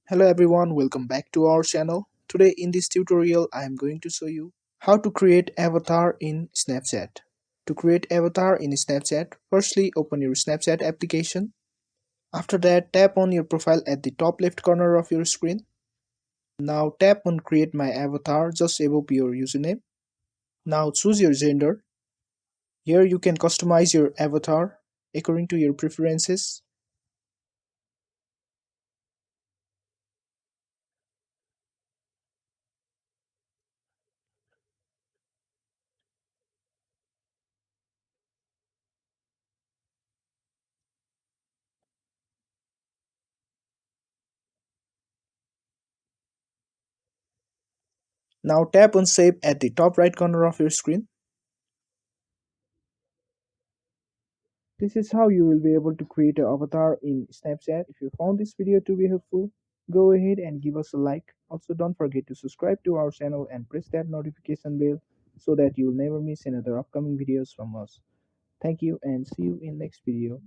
Hello everyone, welcome back to our channel. Today in this tutorial I am going to show you how to create avatar in Snapchat. To create avatar in Snapchat, firstly open your Snapchat application. After that, tap on your profile at the top left corner of your screen. Now tap on create my avatar just above your username. Now choose your gender. Here you can customize your avatar according to your preferences. Now tap on save at the top right corner of your screen. This is how you will be able to create an avatar in Snapchat. If you found this video to be helpful, go ahead and give us a like. Also, don't forget to subscribe to our channel and press that notification bell so that you'll never miss another upcoming videos from us. Thank you and see you in next video.